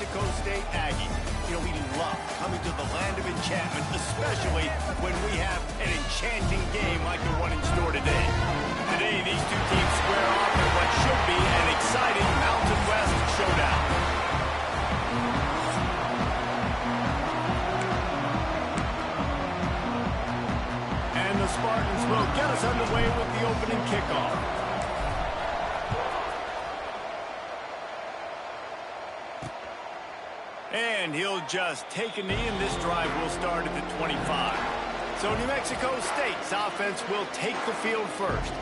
Mexico State Aggies. You know, we love coming to the land of enchantment, especially when we have an enchanting game like the one in store today. Today, these two teams square off in what should be an exciting Mountain West showdown. And the Spartans will get us underway with the opening kickoff. And he'll just take a knee, and this drive will start at the 25. So New Mexico State's offense will take the field first.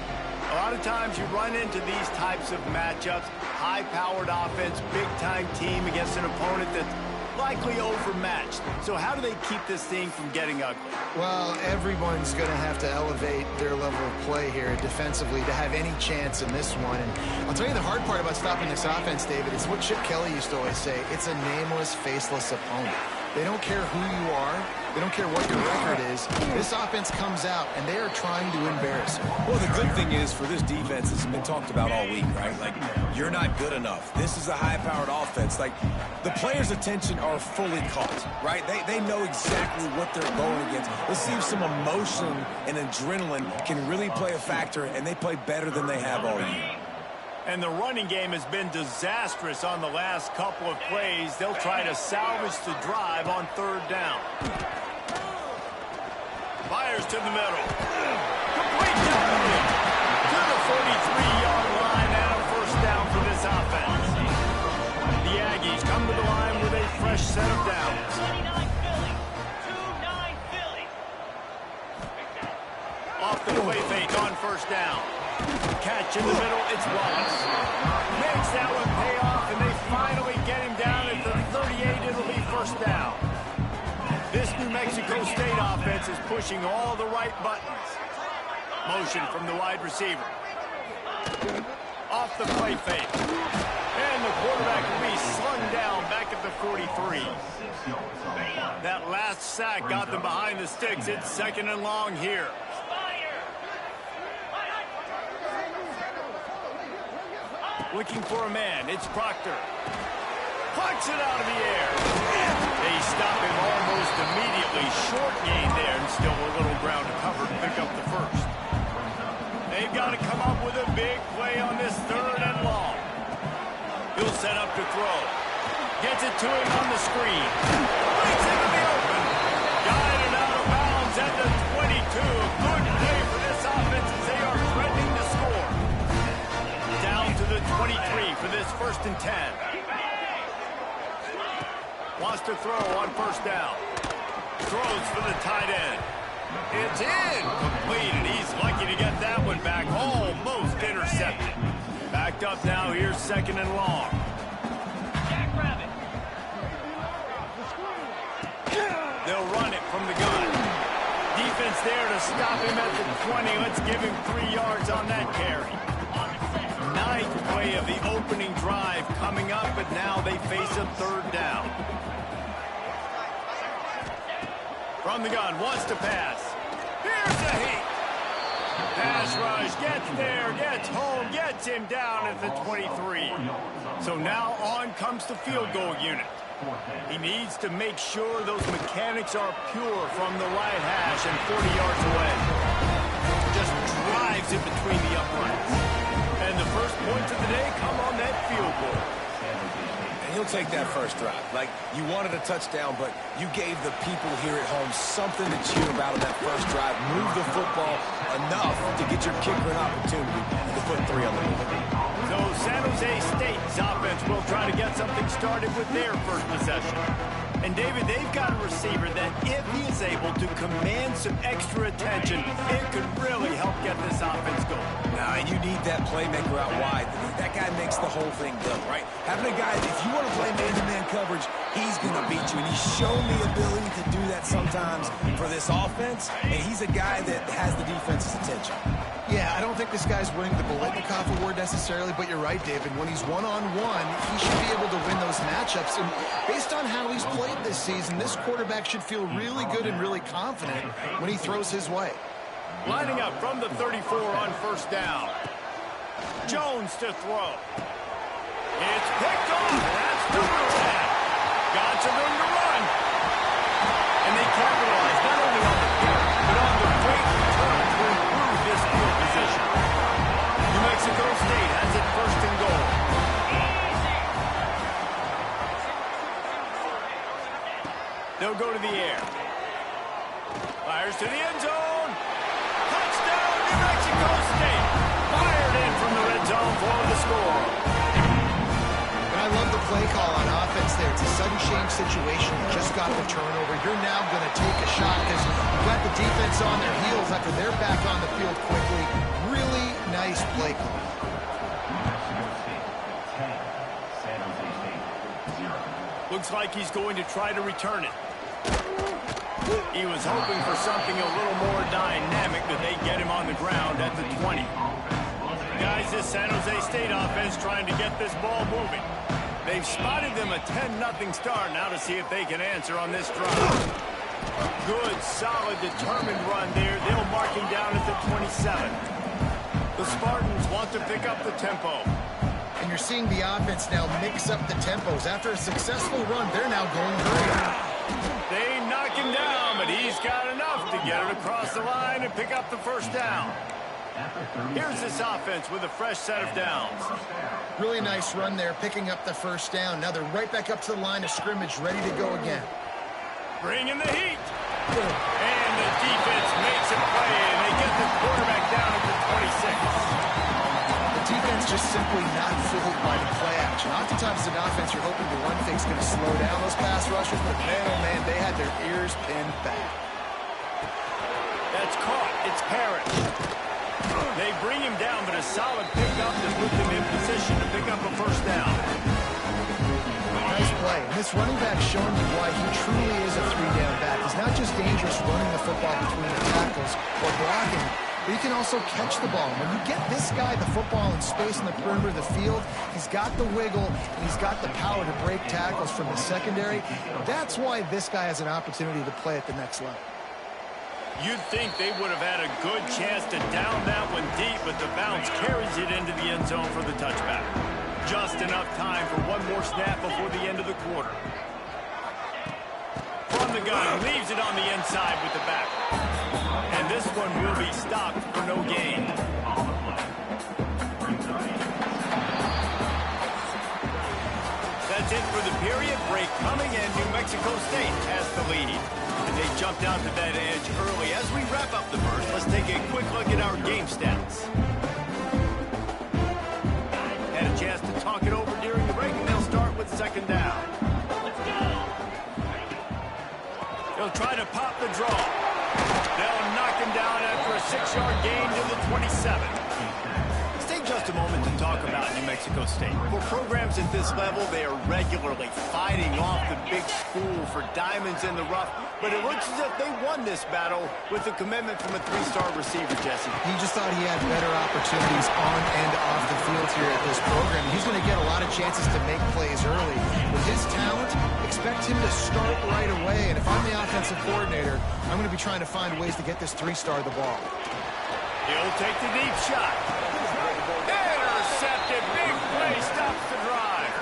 A lot of times you run into these types of matchups, high-powered offense, big-time team against an opponent that's likely overmatched. So how do they keep this thing from getting ugly? Well, everyone's going to have to elevate their level of play here defensively to have any chance in this one. And I'll tell you the hard part about stopping this offense, David, is what Chip Kelly used to always say. It's a nameless, faceless opponent. They don't care who you are. They don't care what your record is. This offense comes out, and they are trying to embarrass you. Well, the good thing is for this defense, it's been talked about all week, right? Like, you're not good enough. This is a high-powered offense. Like, the players' attention are fully caught, right? They know exactly what they're going against. Let's see if some emotion and adrenaline can really play a factor, and they play better than they have all year. And the running game has been disastrous on the last couple of plays. They'll try to salvage the drive on third down. Fires to the middle. Complete to the 43-yard line and a first down for this offense. The Aggies come to the line with a fresh set of downs. 29 Philly. Off the play fake on first down. Catch in the middle, it's Wallace. Makes that one pay off, and they finally get him down at the 38. It'll be first down. This New Mexico State offense is pushing all the right buttons. Motion from the wide receiver. Off the play fake. And the quarterback will be slung down back at the 43. That last sack got them behind the sticks. It's second and long here. Looking for a man. It's Proctor. Plucks it out of the air. They stop him almost immediately. Short gain there, and still a little ground to cover to pick up the first. They've got to come up with a big play on this third and long. He'll set up to throw. Gets it to him on the screen. Brings it to the open. Guided out of bounds at the 22. Good play for this offense as they are threatening to score. Down to the 23 for this first and 10. Wants to throw on first down. Throws for the tight end. It's in. Complete, and he's lucky to get that one back. Almost intercepted. Backed up now. Here's second and long. They'll run it from the gun. Defense there to stop him at the 20. Let's give him 3 yards on that carry. Ninth play of the opening drive coming up, but now they face a third down. From the gun, wants to pass. Here's a heat. Pass rush, gets there, gets home, gets him down at the 23. So now on comes the field goal unit. He needs to make sure those mechanics are pure from the right hash and 40 yards away. Just drives it between the uprights. And the first points of the day come on that field goal. And he'll take that first drive. Like, you wanted a touchdown, but you gave the people here at home something to cheer about on that first drive. Move the football enough to get your kicker an opportunity to put 3 on the board. So San Jose State's offense will try to get something started with their first possession. And David, they've got a receiver that if he is able to command some extra attention, it could really help get this offense going. Now, and you need that playmaker out wide. That guy makes the whole thing go, right? Having a guy, if you want to play man-to-man coverage, he's going to beat you. And he's shown the ability to do that sometimes for this offense. And he's a guy that has the defense's attention. Yeah, I don't think this guy's winning the Biletnikoff award necessarily, but you're right, David. When he's one-on-one, he should be able to win those matchups. And based on how he's played this season, this quarterback should feel really good and really confident when he throws his way. Lining up from the 34 on first down. Jones to throw. It's picked off. That's number 10. Got some room to run. And they capitalize not only on the pick, but on the great return to improve this field position. New Mexico State has it first and goal. They'll go to the air. Fires to the end zone. Touchdown, New Mexico State. Fired in from the red zone for the score. And I love the play call on offense there. It's a sudden change situation. You just got the turnover. You're now going to take a shot because you've got the defense on their heels after they're back on the field quickly. Really nice play call. Looks like he's going to try to return it. He was hoping for something a little more dynamic, but they get him on the ground at the 20. Guys, this San Jose State offense trying to get this ball moving. They've spotted them a 10-0 start. Now to see if they can answer on this drive. Good, solid, determined run there. They'll mark him down at the 27. The Spartans want to pick up the tempo. And you're seeing the offense now mix up the tempos. After a successful run, they're now going hurry. They knock him down, but he's got enough to get it across the line and pick up the first down. Here's this offense with a fresh set of downs. Really nice run there, picking up the first down. Now they're right back up to the line of scrimmage, ready to go again. Bringing the heat. And the defense makes a play, and they get the quarterback down at the 26. The defense just simply not fooled by the play action. Oftentimes, an offense you're hoping the run fake's going to slow down those pass rushers, but man, oh man, they had their ears pinned back. That's caught. It's Parrish. They bring him down, but a solid pickup to put them in position to pick up a first down. Nice play. And this running back showing you why he truly is a three-down back. He's not just dangerous running the football between the tackles or blocking, but he can also catch the ball. When you get this guy the football in space in the perimeter of the field, he's got the wiggle and he's got the power to break tackles from the secondary. That's why this guy has an opportunity to play at the next level. You'd think they would have had a good chance to down that one deep, but the bounce carries it into the end zone for the touchback. Just enough time for one more snap before the end of the quarter. From the gun, leaves it on the inside with the back. And this one will be stopped for no gain. That's it for the period. Break coming, and New Mexico State has the lead. And they jumped out to that edge early. As we wrap up the first, let's take a quick look at our game stats. Had a chance to talk it over during the break, and they'll start with second down. They'll try to pop the draw. They'll knock him down after a 6-yard gain to the 27. Stay just a moment to talk about New Mexico State. For programs at this level, they are regularly fighting off the big school for diamonds in the rough, but it looks as if they won this battle with a commitment from a 3-star receiver, Jesse. He just thought he had better opportunities on and off the field here at this program. He's going to get a lot of chances to make plays early. With his talent, expect him to start right away. And if I'm the offensive coordinator, I'm going to be trying to find ways to get this 3-star the ball. He'll take the deep shot. Intercepted. Big play stops the drive.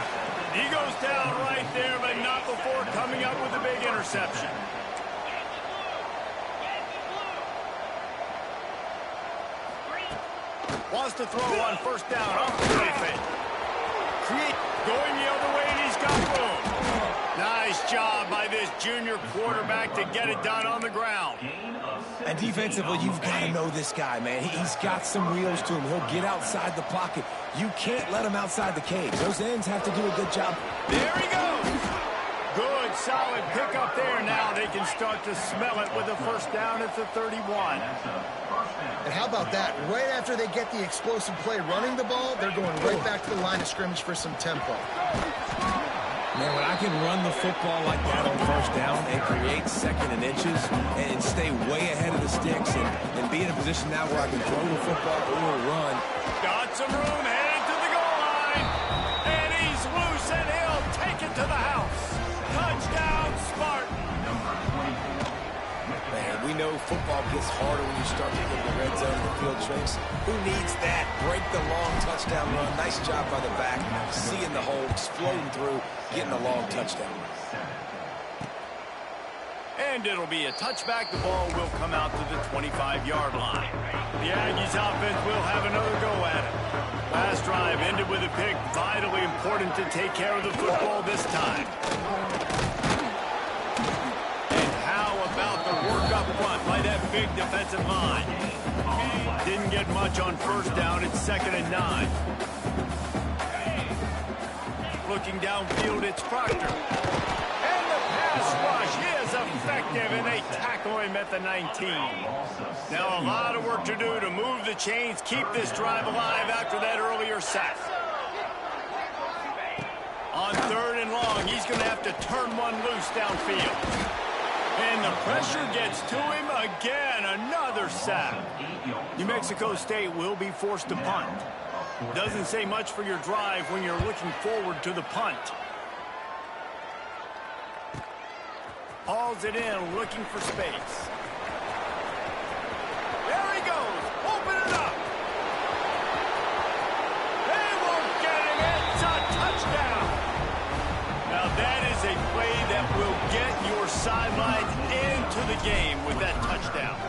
He goes down right there, but not before coming up with a big interception. Wants to throw on first down off the play fake. Going the other way, and he's got room. Nice job by this junior quarterback to get it done on the ground. And defensively, you've got to know this guy, man. He's got some wheels to him. He'll get outside the pocket. You can't let him outside the cage. Those ends have to do a good job. There he goes. Good, solid pickup there. Now they can start to smell it with a first down at the 31. And how about that? Right after they get the explosive play running the ball, they're going right back to the line of scrimmage for some tempo. Man, when I can run the football like that on first down and create second and inches and stay way ahead of the sticks and be in a position now where I can throw the football or run. Got some room, heading to the goal line. And he's loose, and he'll take it to the house. Touchdown, Spartan. Man, we know football gets harder when you start to get in the red zone and the field shrinks. Who needs that? Break the long touchdown run. Nice job by the back. Seeing the hole, exploding through, getting a long touchdown run. And it'll be a touchback. The ball will come out to the 25-yard line. The Aggies offense will have another go at it. Last drive ended with a pick. Vitally important to take care of the football this time. And how about the work up front by that big defensive line? Didn't get much on first down. It's 2nd and 9. Looking downfield, it's Proctor. Pass rush is effective, and they tackle him at the 19. Now a lot of work to do to move the chains, keep this drive alive after that earlier sack. On 3rd and long, he's going to have to turn one loose downfield. And the pressure gets to him again, another sack. New Mexico State will be forced to punt. Doesn't say much for your drive when you're looking forward to the punt. Hauls it in, looking for space. There he goes. Open it up. They won't get him. It's a touchdown. Now that is a play that will get your sidelines into the game with that touchdown.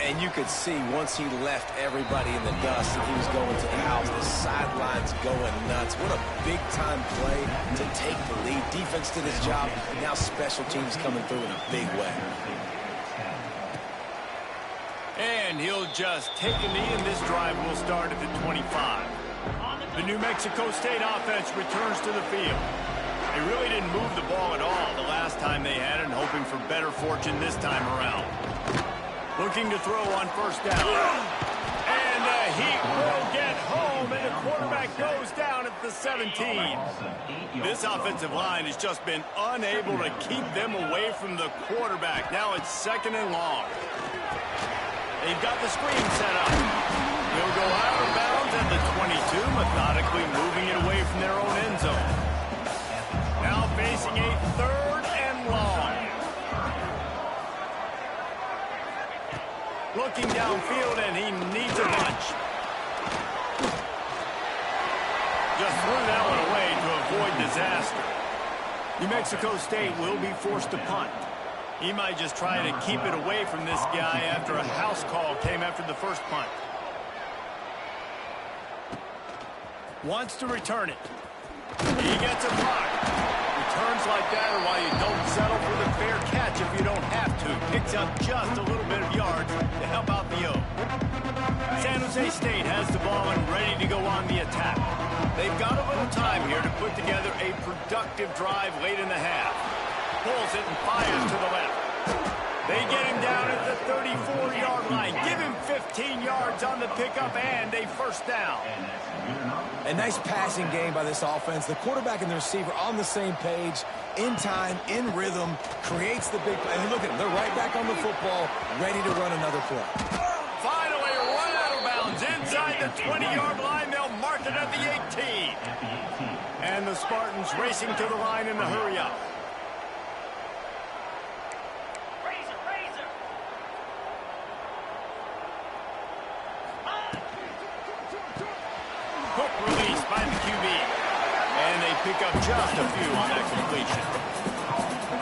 And you could see once he left everybody in the dust and he was going to the house, the sidelines going nuts. What a big-time play to take the lead. Defense did his job. Now special teams coming through in a big way. And he'll just take a knee, and this drive will start at the 25. The New Mexico State offense returns to the field. They really didn't move the ball at all the last time they had it, and hoping for better fortune this time around. Looking to throw on first down. And he will get home, and the quarterback goes down at the 17. This offensive line has just been unable to keep them away from the quarterback. Now it's 2nd and long. They've got the screen set up. He'll go out of bounds at the 22, methodically moving it away from their own end zone. Now facing a 3rd and long. Looking downfield, and he needs a bunch. Just threw that one away to avoid disaster. New Mexico State will be forced to punt. He might just try to keep it away from this guy after a house call came after the first punt. Wants to return it. He gets a block. Returns like that are why you don't settle for the fair catch if you don't have to. Picks up just a little bit of yards to help out the O. San Jose State has the ball and ready to go on the attack. They've got a little time here to put together a productive drive late in the half. Pulls it and fires to the left. They get him down at the 34-yard line. Give him 15 yards on the pickup and a first down. A nice passing game by this offense. The quarterback and the receiver on the same page, in time, in rhythm, creates the big play. And look at them. They're right back on the football, ready to run another play. Finally run out of bounds inside the 20-yard line. They'll mark it at the 18. And the Spartans racing to the line in the hurry-up. Quick release by the QB. And they pick up just a few on that completion.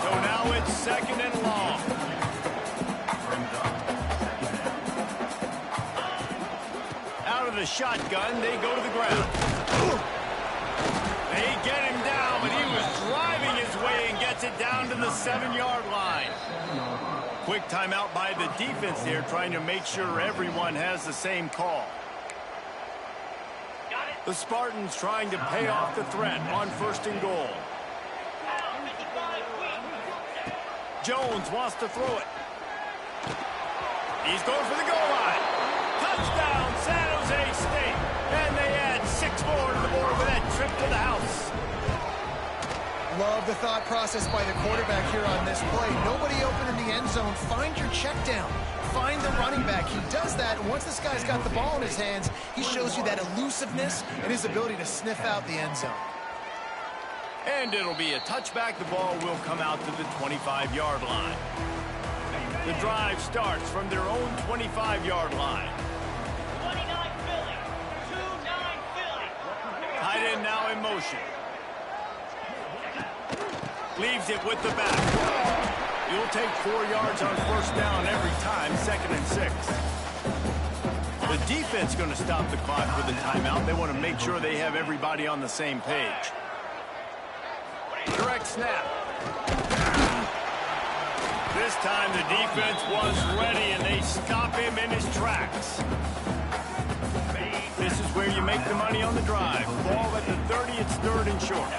So now it's 2nd and long. Out of the shotgun, they go to the ground. They get him down, but he was driving his way and gets it down to the 7-yard line. Quick timeout by the defense there, trying to make sure everyone has the same call. The Spartans trying to pay off the threat on 1st and goal. Jones wants to throw it. He's going for the goal line. Touchdown, San Jose State. And they add 6 more to the board with that trip to the house. Love the thought process by the quarterback here on this play. Nobody open in the end zone. Find your check down. Find the running back. He does that, and once this guy's got the ball in his hands, he shows you that elusiveness and his ability to sniff out the end zone. And it'll be a touchback. The ball will come out to the 25-yard line. The drive starts from their own 25-yard line. 29 Philly. 2-9 Philly. Tight end now in motion. Leaves it with the back. You'll take 4 yards on first down every time, 2nd and 6. The defense going to stop the clock with a timeout. They want to make sure they have everybody on the same page. Direct snap. This time the defense was ready, and they stop him in his tracks. This is where you make the money on the drive. Ball at the 30, it's 3rd and short.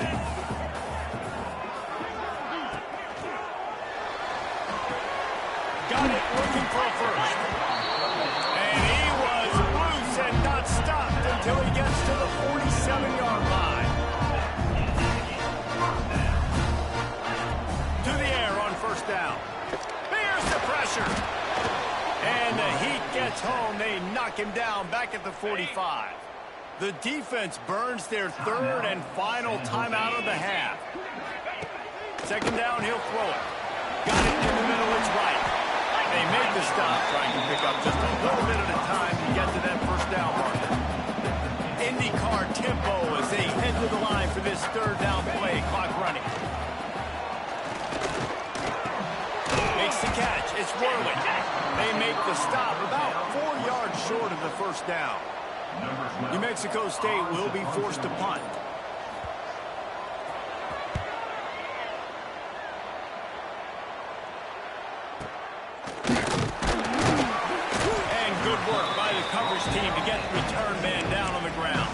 Got it, looking for a first. And he was loose and not stopped until he gets to the 47-yard line. To the air on first down. Here's the pressure. And the Heat gets home. They knock him down back at the 45. The defense burns their 3rd and final timeout of the half. 2nd down, he'll throw it. Got it in the middle, it's right. They make the stop, trying to pick up just a little bit at a time to get to that first down marker. IndyCar tempo as they head to the line for this 3rd down play. Clock running. Makes the catch. It's whirling. They make the stop about 4 yards short of the first down. New Mexico State will be forced to punt. Work by the coverage team to get the return man down on the ground.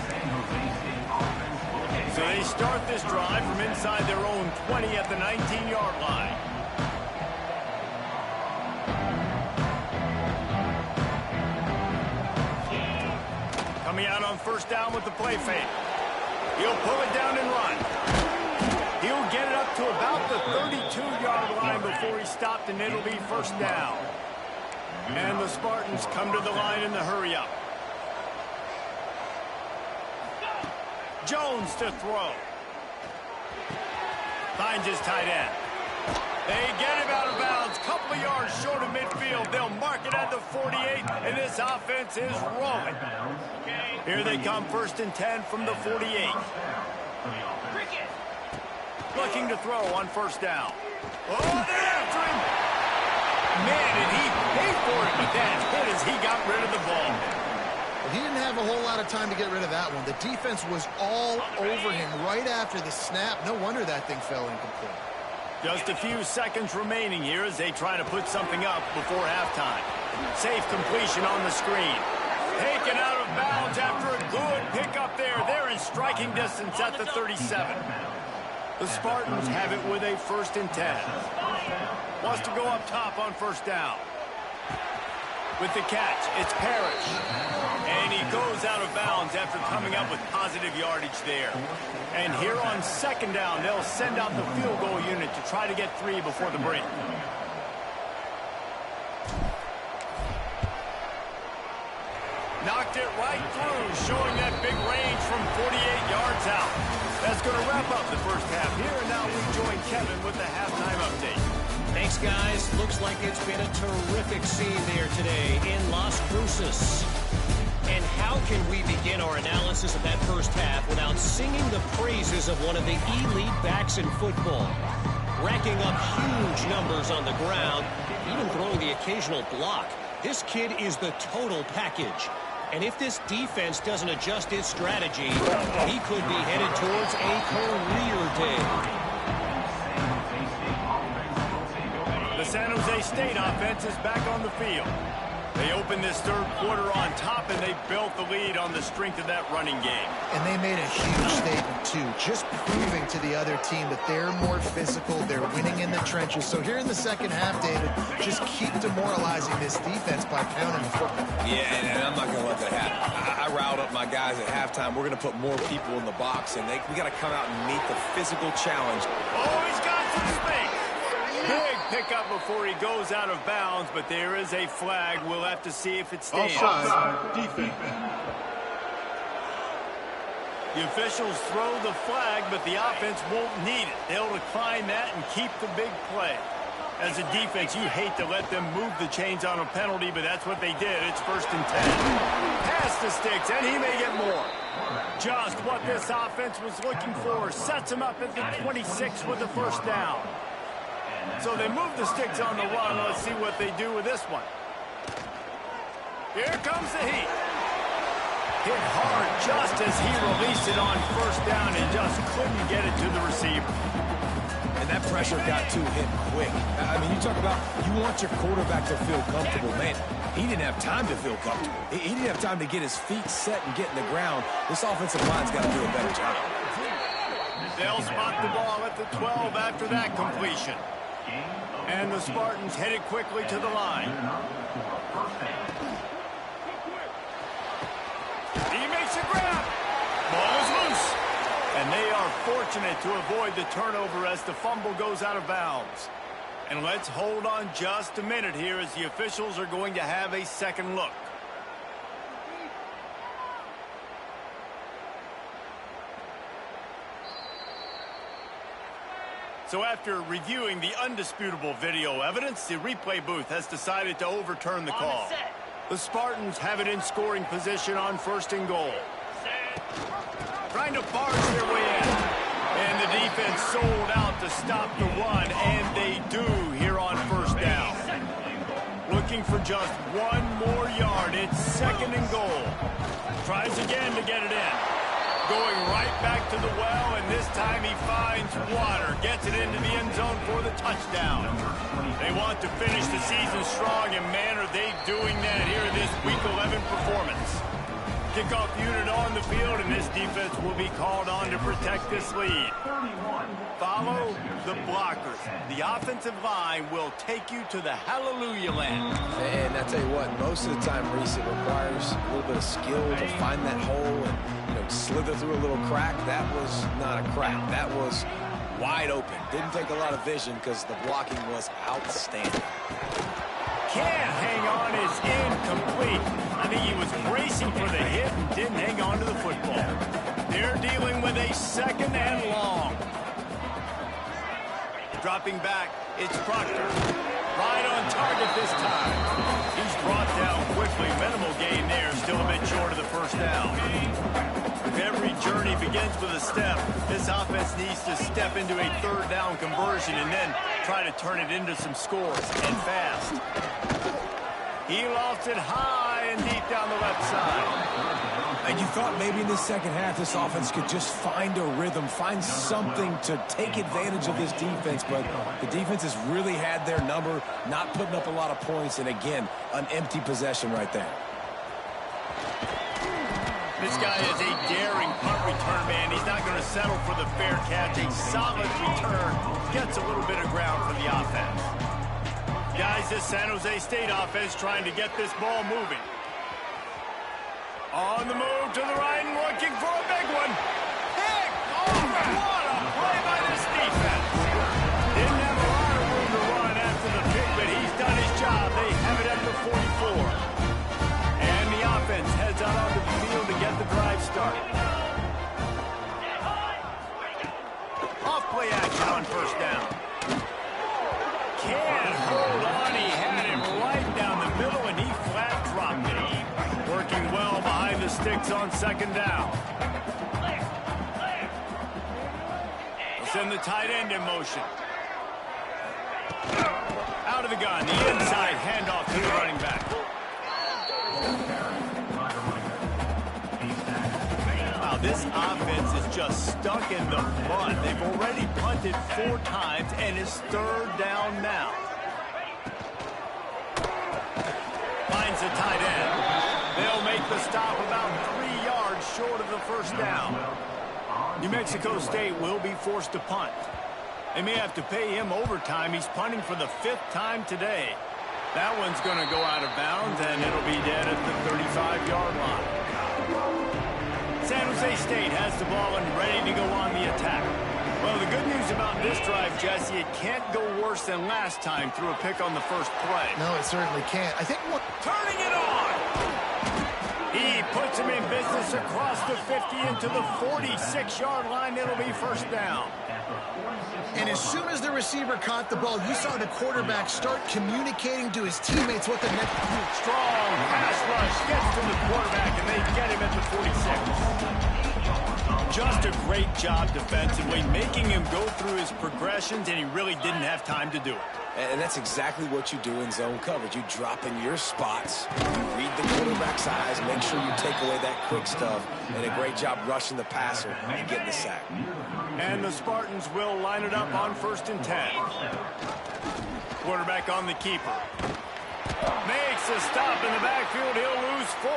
So they start this drive from inside their own 20 at the 19-yard line. Coming out on first down with the play fake. He'll pull it down and run. He'll get it up to about the 32-yard line before he's stopped, and it'll be first down. And the Spartans come to the line in the hurry-up. Jones to throw. Finds his tight end. They get him out of bounds. Couple of yards short of midfield. They'll mark it at the 48, and this offense is rolling. Here they come, 1st and 10 from the 48. Looking to throw on first down. Oh, they're after him. Man, did he pay for it, but that's good as he got rid of the ball. Well, he didn't have a whole lot of time to get rid of that one. The defense was all over him right after the snap. No wonder that thing fell incomplete. Just a few seconds remaining here as they try to put something up before halftime. Safe completion on the screen. Taken out of bounds after a good pickup there. They're in striking distance at the 37. The Spartans have it with a 1st and 10. Wants to go up top on first down. With the catch, it's Parrish. And he goes out of bounds after coming up with positive yardage there. And here on 2nd down, they'll send out the field goal unit to try to get 3 before the break. Knocked it right through, showing that big range from 48 yards out. That's going to wrap up the first half here, and now we join Kevin with the halftime update. Thanks, guys. Looks like it's been a terrific scene there today in Las Cruces. And how can we begin our analysis of that first half without singing the praises of one of the elite backs in football? Racking up huge numbers on the ground, even throwing the occasional block. This kid is the total package. And if this defense doesn't adjust its strategy, he could be headed towards a career day. The San Jose State offense is back on the field. They opened this 3rd quarter on top, and they built the lead on the strength of that running game. And they made a huge statement, too, just proving to the other team that they're more physical, they're winning in the trenches. So here in the second half, David, just keep demoralizing this defense by pounding the football. Yeah, and I'm not going to let that happen. I riled up my guys at halftime. We're going to put more people in the box, and we got to come out and meet the physical challenge. Oh, he's got some space. Big pickup before he goes out of bounds, but there is a flag. We'll have to see if it stands. Offside, defense. The officials throw the flag, but the offense won't need it. They'll decline that and keep the big play. As a defense, you hate to let them move the chains on a penalty, but that's what they did. It's 1st and 10. Pass the sticks, and he may get more. Just what this offense was looking for. Sets him up at the 26 with the 1st down. So they move the sticks on the run. Let's see what they do with this one. Here comes the heat. Hit hard just as he released it on 1st down and just couldn't get it to the receiver. And that pressure got to him quick. I mean, you talk about you want your quarterback to feel comfortable. Man, he didn't have time to feel comfortable. He didn't have time to get his feet set and get in the ground. This offensive line's got to do a better job. They'll spot the ball at the 12 after that completion. And the Spartans headed quickly to the line. He makes a grab. Ball is loose. And they are fortunate to avoid the turnover as the fumble goes out of bounds. And let's hold on just a minute here as the officials are going to have a second look. So after reviewing the undisputable video evidence, the replay booth has decided to overturn the call. The Spartans have it in scoring position on 1st and goal. Trying to barge their way in. And the defense sold out to stop the run, and they do here on 1st down. Looking for just one more yard. It's 2nd and goal. Tries again to get it in. Going right back to the well, and this time he finds water. Gets it into the end zone for the touchdown. They want to finish the season strong, and man, are they doing that here in this Week 11 performance. Kickoff unit on the field, and this defense will be called on to protect this lead. Follow the blockers. The offensive line will take you to the hallelujah land. And I tell you what, most of the time, Reese, it requires a little bit of skill to find that hole and slither through a little crack. That was not a crack. That was wide open. Didn't take a lot of vision because the blocking was outstanding. Can't hang on, is incomplete. I think he was bracing for the hit and didn't hang on to the football. They're dealing with a 2nd and long. Dropping back, it's Proctor. Right on target this time. He's brought down quickly. Minimal gain there, still a bit short of the 1st down. If every journey begins with a step, this offense needs to step into a 3rd down conversion and then try to turn it into some scores, and fast. He lofts it high and deep down the left side. And you thought maybe in the second half this offense could just find a rhythm, find something to take advantage of this defense, but the defense has really had their number, not putting up a lot of points, and again, an empty possession right there. This guy is a daring punt return man. He's not going to settle for the fair catch. A solid return gets a little bit of ground for the offense. Guys, this San Jose State offense trying to get this ball moving. On the move to the right and looking for a big one. Big! Oh, what a play by this defense. Didn't have a lot of room to run after the pick, but he's done his job. They have it at the 44. And the offense heads out onto the field to get the drive started. Off play action on 1st down. Can't hold on. He had him right down the middle, and he flat dropped it. Working well behind the sticks on 2nd down. We'll send the tight end in motion. Out of the gun, the inside handoff to the running back. Wow, this offense is just stuck in the mud. They've already punted 4 times, and it's 3rd down now. Finds the tight end. They'll make the stop about 3 yards short of the 1st down. New Mexico State will be forced to punt. They may have to pay him overtime. He's punting for the 5th time today. That one's going to go out of bounds, and it'll be dead at the 35-yard line. San Jose State has the ball and ready to go on the attack. Well, the good news about this drive, Jesse, it can't go worse than last time through a pick on the 1st play. No, it certainly can't. I think turning it on. He puts him in business across the 50 into the 46-yard line. It'll be first down. And as soon as the receiver caught the ball, you saw the quarterback start communicating to his teammates what the next... Strong pass rush gets to the quarterback, and they get him at the 46. Just a great job defensively, making him go through his progressions, and he really didn't have time to do it. And that's exactly what you do in zone coverage. You drop in your spots, you read the quarterback's eyes, make sure you take away that quick stuff, and a great job rushing the passer and getting the sack. And the Spartans will line it up on 1st and 10. Quarterback on the keeper. Makes a stop in the backfield. He'll lose 4.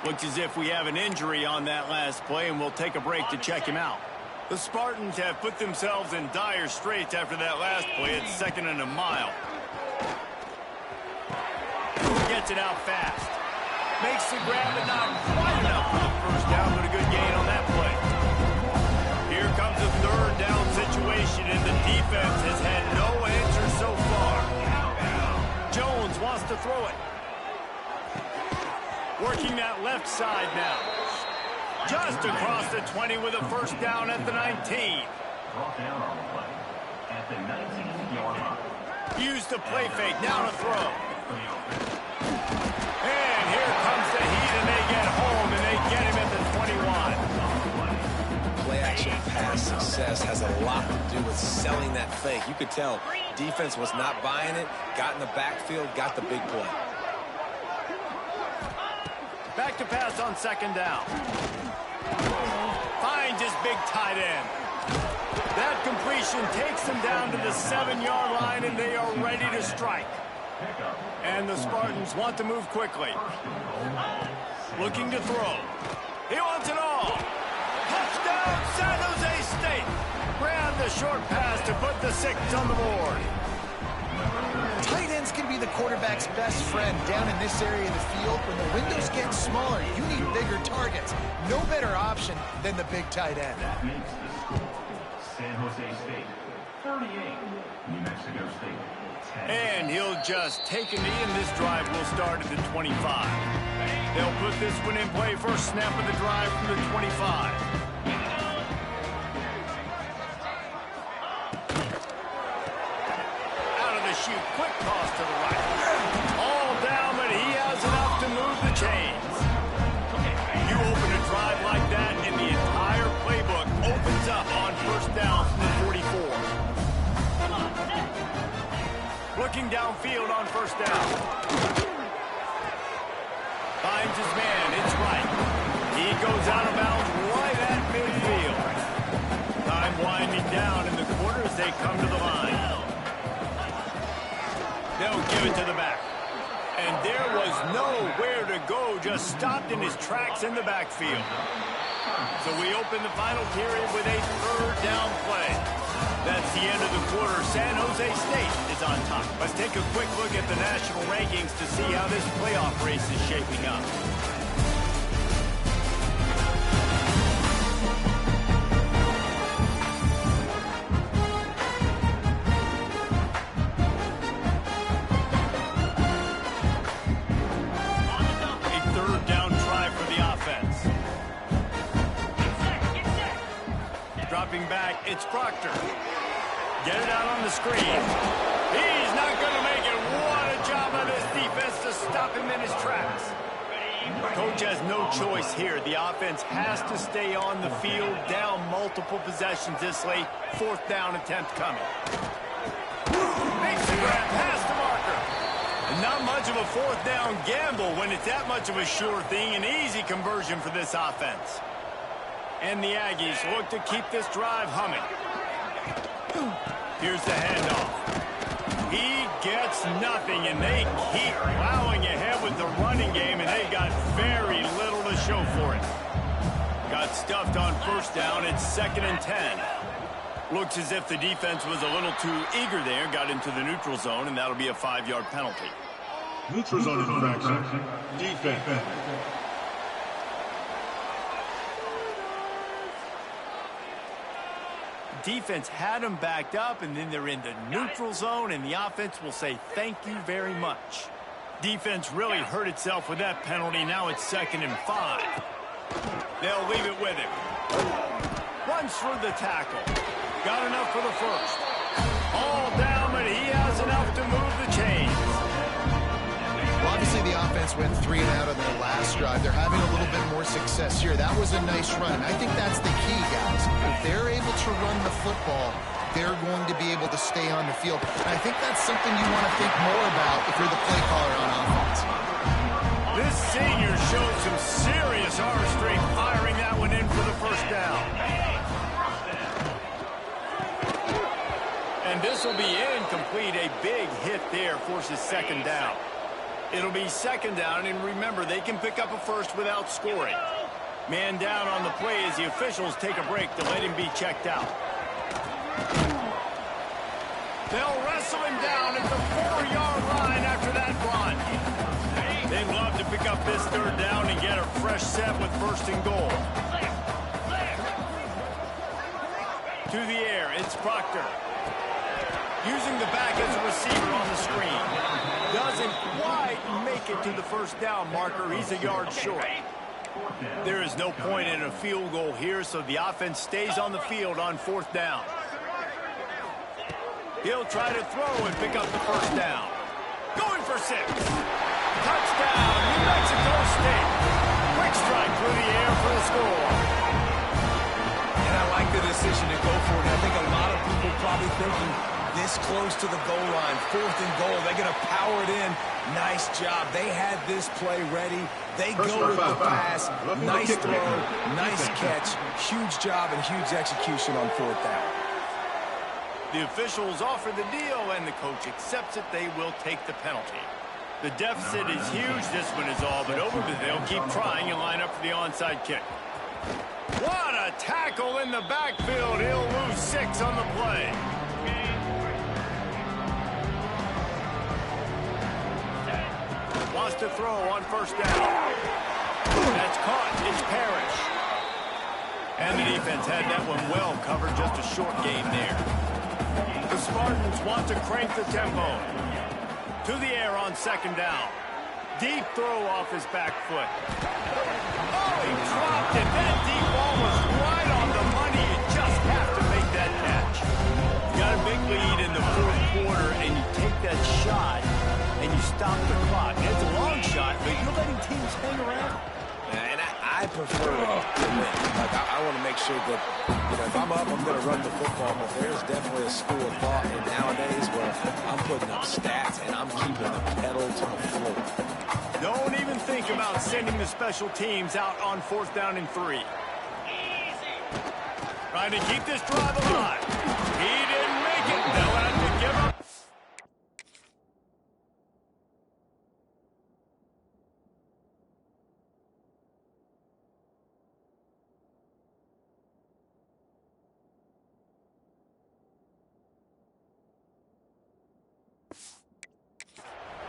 Looks as if we have an injury on that last play, and we'll take a break to check him out. The Spartans have put themselves in dire straits after that last play. It's 2nd and a mile. Gets it out fast. Makes the grab, but not quite enough for the first down, but a good gain on that play. Here comes a 3rd down situation, and the defense has had no answer so far. Jones wants to throw it. Working that left side now. Just across the 20 with a first down at the 19. Used the play fake, now to throw. And here comes the heat, and they get home, and they get him at the 21. Play action pass success has a lot to do with selling that fake. You could tell defense was not buying it, got in the backfield, got the big play. Back to pass on 2nd down. Finds his big tight end. That completion takes them down to the 7-yard line, and they are ready to strike. And the Spartans want to move quickly. Looking to throw. He wants it all. Touchdown, San Jose State. Grab the short pass to put the 6 on the board. Tight ends can be the quarterback's best friend down in this area of the field. When the windows get smaller, you need bigger targets. No better option than the big tight end. That makes the score San Jose State 38, New Mexico State 10. And he'll just take a knee, and this drive will start at the 25. They'll put this one in play. First snap of the drive from the 25. Shoot, quick toss to the right. All down, but he has enough to move the chains. You open a drive like that, and the entire playbook opens up on first down from the 44. Looking downfield on first down. Finds his man, it's right. He goes out of bounds right at midfield. Time winding down in the corner as they come to the line. They'll give it to the back. And there was nowhere to go, just stopped in his tracks in the backfield. So we open the final period with a 3rd down play. That's the end of the quarter. San Jose State is on top. Let's take a quick look at the national rankings to see how this playoff race is shaping up. Back, it's Proctor. Get it out on the screen. He's not going to make it. What a job by this defense to stop him in his tracks. Coach has no choice here. The offense has to stay on the field, down multiple possessions this late. 4th down attempt coming. Makes the grab past the marker. And not much of a 4th down gamble when it's that much of a sure thing. An easy conversion for this offense. And the Aggies look to keep this drive humming. Here's the handoff. He gets nothing, and they keep plowing ahead with the running game, and they got very little to show for it. Got stuffed on first down. It's 2nd and 10. Looks as if the defense was a little too eager there. Got into the neutral zone, and that'll be a 5-yard penalty. Neutral zone infraction. Defense. Defense had them backed up, and then they're in the neutral zone, and the offense will say thank you very much. Defense really hurt itself with that penalty. Now it's 2nd and 5. They'll leave it with him. Runs through the tackle. Got enough for the first. All down, but he has enough to move the chains. Well, obviously the offense went 3 and out on their last drive. They're having a little bit more success here. That was a nice run, and I think that's the key, guys. If they're able to run the football, they're going to be able to stay on the field. And I think that's something you want to think more about if you're the play caller on offense. This senior showed some serious arm strength firing that one in for the first down. And this will be incomplete. A big hit there forces 2nd down. It'll be 2nd down, and remember, they can pick up a first without scoring. Man down on the play as the officials take a break to let him be checked out. They'll wrestle him down at the 4-yard line after that run. They'd love to pick up this 3rd down and get a fresh set with 1st and goal. To the air, it's Proctor. Using the back as a receiver on the screen. Doesn't quite make it to the 1st down marker. He's a yard short. There is no point in a field goal here, so the offense stays on the field on 4th down. He'll try to throw and pick up the 1st down. Going for 6. Touchdown, New Mexico State. Quick strike through the air for the score. And I like the decision to go for it. I think a lot of people probably thinking this close to the goal line, 4th and goal. They're going to power it in. Nice job. They had this play ready. They go with the pass. Nice throw, nice catch. Huge job and huge execution on 4th down. The officials offer the deal, and the coach accepts it. They will take the penalty. The deficit is huge. This one is all but over, but they'll keep trying and line up for the onside kick. What a tackle in the backfield. He'll lose 6 on the play. Wants to throw on 1st down. That's caught. It's Parrish. And the defense had that one well covered. Just a short gain there. The Spartans want to crank the tempo. To the air on 2nd down. Deep throw off his back foot. Oh, he dropped it. That deep ball was right on the money. You just have to make that catch. You got a big lead in the 4th quarter, and you take that shot, and you stop the clock. It's a long shot, but you're letting teams hang around. And I prefer to win. Like, I want to make sure that, if I'm up, I'm going to run the football. But there's definitely a school of thought in nowadays where I'm putting up stats and I'm keeping the pedal to the floor. Don't even think about sending the special teams out on 4th down and 3. Trying to keep this drive alive. He didn't make it. They'll have to give up.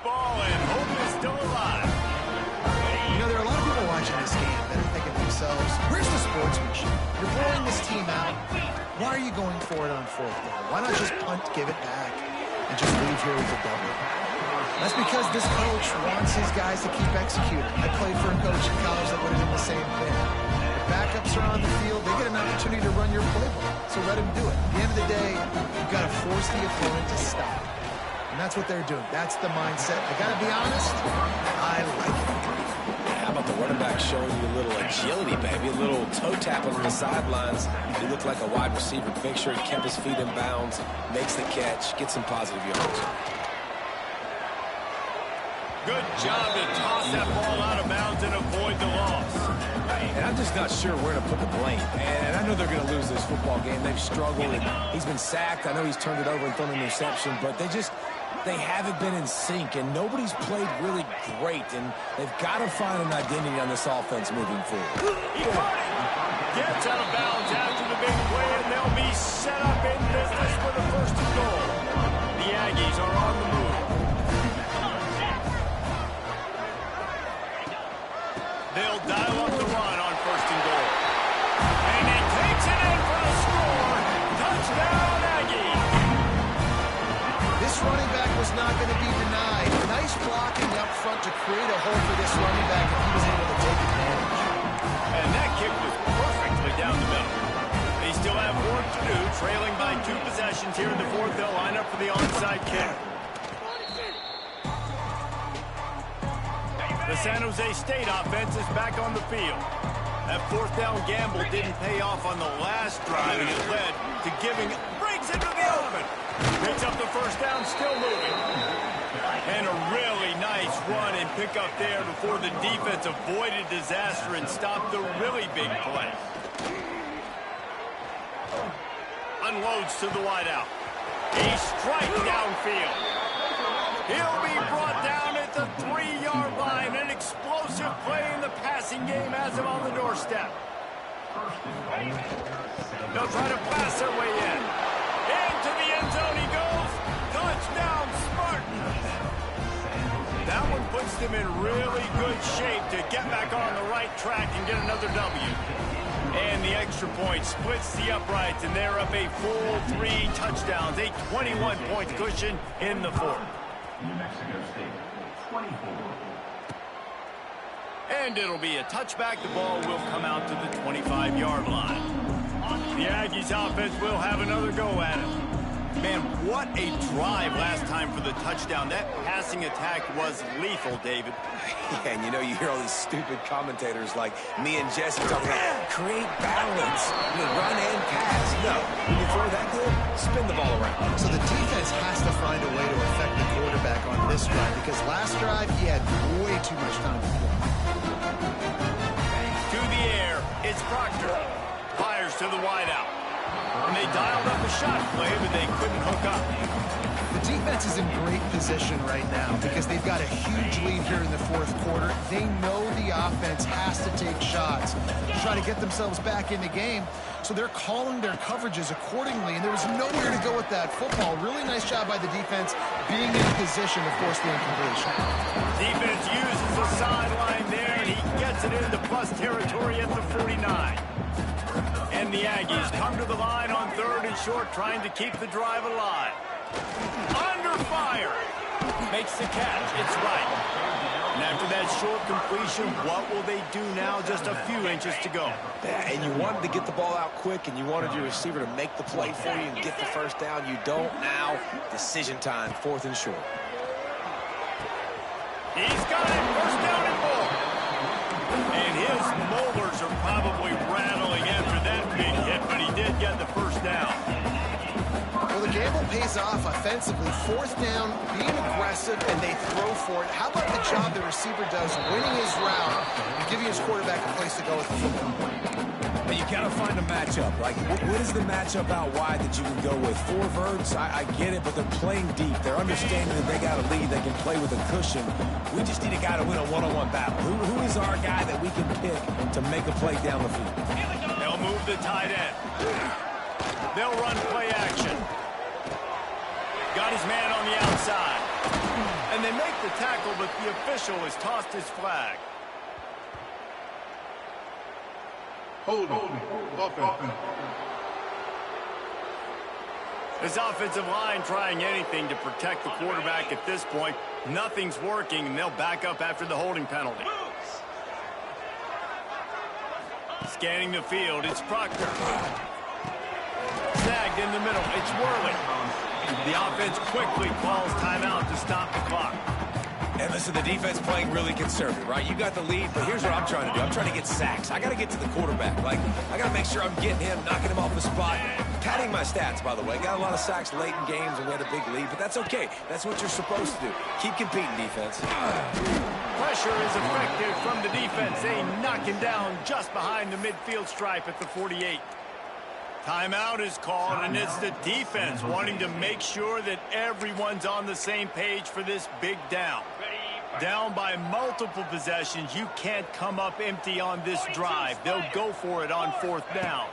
Ball and hope is still alive. There are a lot of people watching this game that are thinking to themselves, where's the sportsmanship? You're blowing this team out. Why are you going for it on 4th down? Why not just punt, give it back, and just leave here with a double? That's because this coach wants his guys to keep executing. I played for a coach in college that would have done the same thing. The backups are on the field. They get an opportunity to run your playbook, so let them do it. At the end of the day, you've got to force the opponent to stop. And that's what they're doing. That's the mindset. I got to be honest, I like it. How about the running back showing you a little agility, baby? A little toe tapping on the sidelines. He looked like a wide receiver. Make sure he kept his feet in bounds, makes the catch, gets some positive yards. Good job to toss that ball out of bounds and avoid the loss. And I'm just not sure where to put the blame. And I know they're going to lose this football game. They've struggled, and he's been sacked. I know he's turned it over and thrown an interception, but they haven't been in sync, and nobody's played really great, and they've got to find an identity on this offense moving forward. He caught it. Gets out of bounds after the big play, and they'll be set up in business for the 1st and goal. The Aggies are on the move. They'll dial up the run on 1st and goal. And he takes it in for the score. Touchdown, Aggie. This running back was not going to be denied. Nice blocking up front to create a hole for this running back if he was able to take advantage. And that kick was perfectly down the middle. They still have work to do, trailing by 2 possessions here in the fourth. They'll line up for the onside kick. The San Jose State offense is back on the field. That fourth down gamble didn't pay off on the last drive, and it led to brings it to the open. Picks up the first down, still moving. And a really nice run and pick up there before the defense avoided disaster and stopped the really big play. Unloads to the wideout. A strike downfield. He'll be brought down at the 3-yard line. An explosive play in the passing game has him on the doorstep. They'll try to pass their way in. Into the end zone he goes. Touchdown, Spartans. That one puts them in really good shape to get back on the right track and get another W. And the extra point splits the uprights, and they're up a full 3 touchdowns, a 21-point cushion in the fourth. New Mexico State, 24. And it'll be a touchback. The ball will come out to the 25-yard line. The Aggies offense will have another go at it. Man, what a drive last time for the touchdown. That passing attack was lethal, David. Yeah, and you hear all these stupid commentators like me and Jesse talking about create balance. Run and pass. No, when you throw that good, spin the ball around. So the defense has to find a way to affect the quarterback on this drive because last drive he had way too much time to play. To the air, it's Proctor. Fires to the wideout. And they dialed up a shot play, but they couldn't hook up. The defense is in great position right now because they've got a huge lead here in the fourth quarter. They know the offense has to take shots to try to get themselves back in the game. So they're calling their coverages accordingly, and there was nowhere to go with that football. Really nice job by the defense being in position to force the incompletion. Defense uses the sideline there, and he gets it into plus territory at the 49. And the Aggies come to the line on 3rd and short, trying to keep the drive alive. Under fire. Makes the catch. It's right. And after that short completion, what will they do now? Just a few inches to go. Yeah, and you wanted to get the ball out quick, and you wanted your receiver to make the play for you and get the first down. You don't now. Decision time, 4th and short. He's got it. First down and more. And his molars are probably rattling after that big hit, but he did get the first down. Well, the gamble pays off offensively. 4th down, being aggressive, and they throw for it. How about the job the receiver does winning his route and giving his quarterback a place to go with the football? But you got to find a matchup. Like, what is the matchup out wide that you can go with? 4 verts, I get it, but they're playing deep. They're understanding that they got a lead. They can play with a cushion. We just need a guy to win a one-on-one battle. Who is our guy that we can pick to make a play down the field? They'll move the tight end. They'll run play action. Got his man on the outside. And they make the tackle, but the official has tossed his flag. Hold on. Offense. This offensive line trying anything to protect the quarterback at this point. Nothing's working, and they'll back up after the holding penalty. Scanning the field, it's Proctor. Snagged in the middle, it's Worley. The offense quickly calls timeout to stop the clock. And listen, the defense playing really conservative, right? You got the lead, but here's what I'm trying to do. I'm trying to get sacks. I got to get to the quarterback. Like, I got to make sure I'm getting him, knocking him off the spot. Padding my stats, by the way. Got a lot of sacks late in games, and we had a big lead, but that's okay. That's what you're supposed to do. Keep competing, defense. Pressure is effective from the defense. They knock him down just behind the midfield stripe at the 48. Timeout is called, and it's the defense wanting to make sure that everyone's on the same page for this big down. Down by multiple possessions, you can't come up empty on this drive. They'll go for it on 4th down.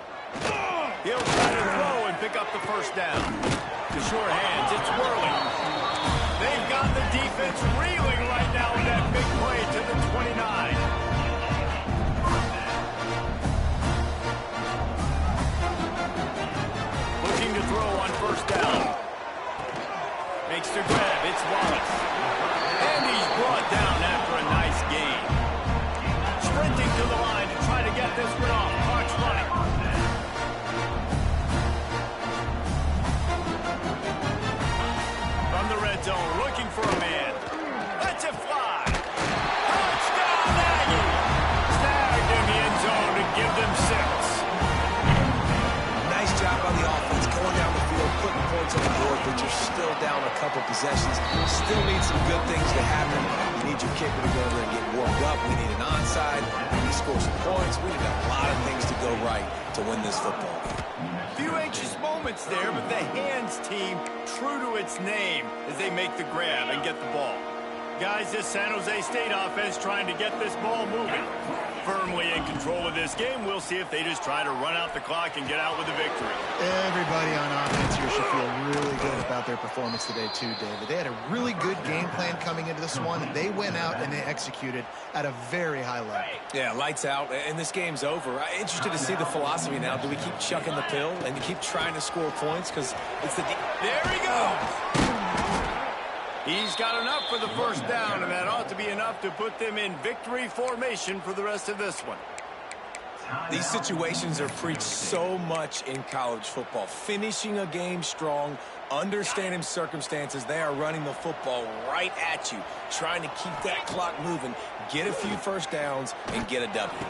He'll try to throw and pick up the first down. To sure hands, it's Worley. They've got the defense reeling right now with that big play to the 29. Looking to throw on 1st down. Makes the grab. It's Wallace. And he's brought down points on the board, but you're still down a couple possessions. Still need some good things to happen. You need your kicker to go over and get warmed up. We need an onside. We need to score some points. We need a lot of things to go right to win this football game. Few anxious moments there, but the hands team true to its name as they make the grab and get the ball. Guys, this San Jose State offense trying to get this ball moving. Firmly in control of this game. We'll see if they just try to run out the clock and get out with a victory. Everybody on offense here should feel really good about their performance today too, David. They had a really good game plan coming into this one, and they went out and they executed at a very high level. Yeah, lights out, and this game's over. I'm interested to see the philosophy now. Do we keep chucking the pill and keep trying to score points? Because it's the... There he goes! He's got enough for the first down, and that ought to be enough to put them in victory formation for the rest of this one. These situations are preached so much in college football. Finishing a game strong, understanding circumstances. They are running the football right at you, trying to keep that clock moving, get a few first downs, and get a W.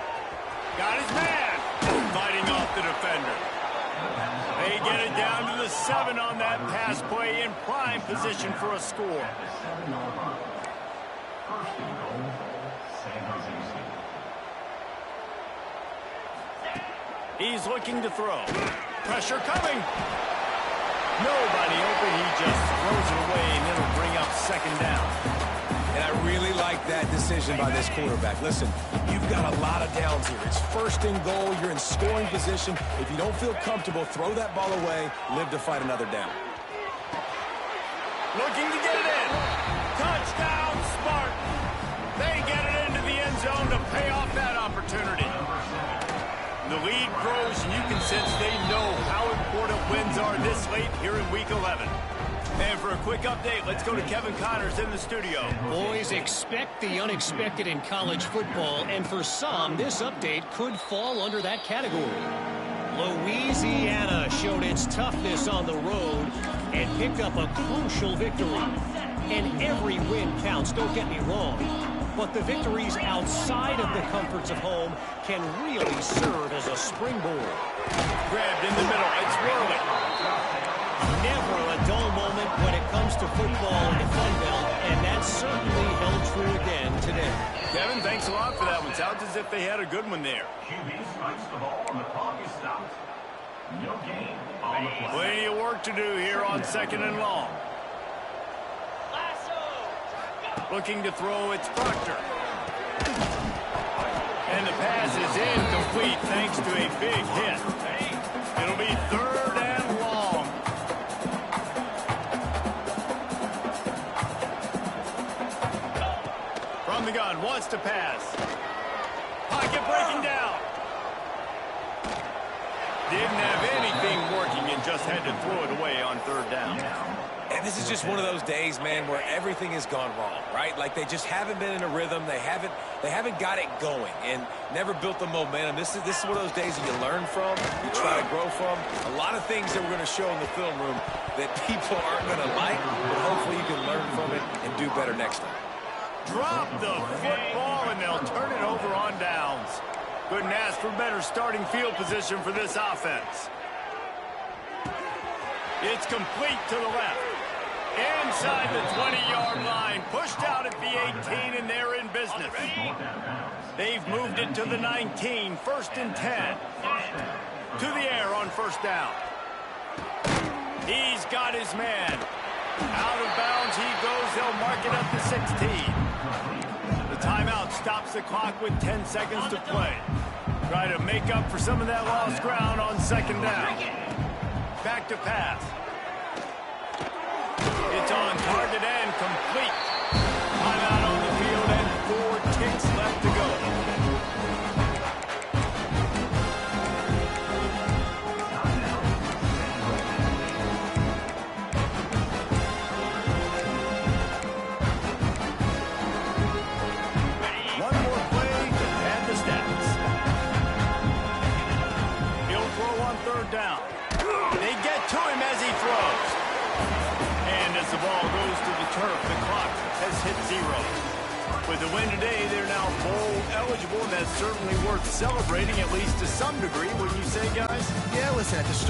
Got his man! Fighting off the defender. They get it down to the 7 on that pass play in prime position for a score. First and goal, San Jose State. He's looking to throw. Pressure coming. Nobody open. He just throws it away, and it'll bring up second down. And I really like that decision by this quarterback. Listen, you've got a lot of downs here. It's first and goal. You're in scoring position. If you don't feel comfortable, throw that ball away. Live to fight another down. Looking to get it in. Touchdown, Spartan. They get it into the end zone to pay off that opportunity. The lead grows, and you can sense they know how important wins are this late here in Week 11. And for a quick update, let's go to Kevin Connors in the studio. Boys, expect the unexpected in college football, and for some, this update could fall under that category. Louisiana showed its toughness on the road and picked up a crucial victory. And every win counts, don't get me wrong. But the victories outside of the comforts of home can really serve as a springboard. Grabbed in the middle, it's whirling. Never a dull moment when it comes to football in the Fun Belt, and that certainly held true again today. Kevin, thanks a lot for that one. Sounds as if they had a good one there. QB spikes the ball, and the clock is stopped. No gain on the play. Plenty of work to do here on second and long. Looking to throw, it's Proctor. And the pass is incomplete thanks to a big hit. It'll be third and long. From the gun, wants to pass. Pocket breaking down. Didn't have anything working and just had to throw it away on third down. And this is just one of those days, man, where everything has gone wrong, right? Like they just haven't been in a rhythm. They haven't got it going and never built the momentum. This is one of those days that you learn from, you try to grow from. A lot of things that we're going to show in the film room that people aren't going to like, but hopefully you can learn from it and do better next time. Drop the football, and they'll turn it over on downs. Couldn't ask for better starting field position for this offense. It's complete to the left. Inside the 20-yard line. Pushed out at the 18, and they're in business. They've moved it to the 19. First and 10. To the air on first down. He's got his man. Out of bounds he goes. They'll mark it up to 16. The timeout stops the clock with 10 seconds to play. Try to make up for some of that lost ground on second down. Back to pass. It's on target and complete. Timeout on the field and 4 ticks left to go. One more play to add the stats. He'll throw on third down. They get to him as he throws. And as the ball goes to the turf, the clock has hit 0. With the win today, they're now bowl eligible, and that's certainly worth celebrating, at least to some degree, wouldn't you say, guys? Yeah, listen, at the start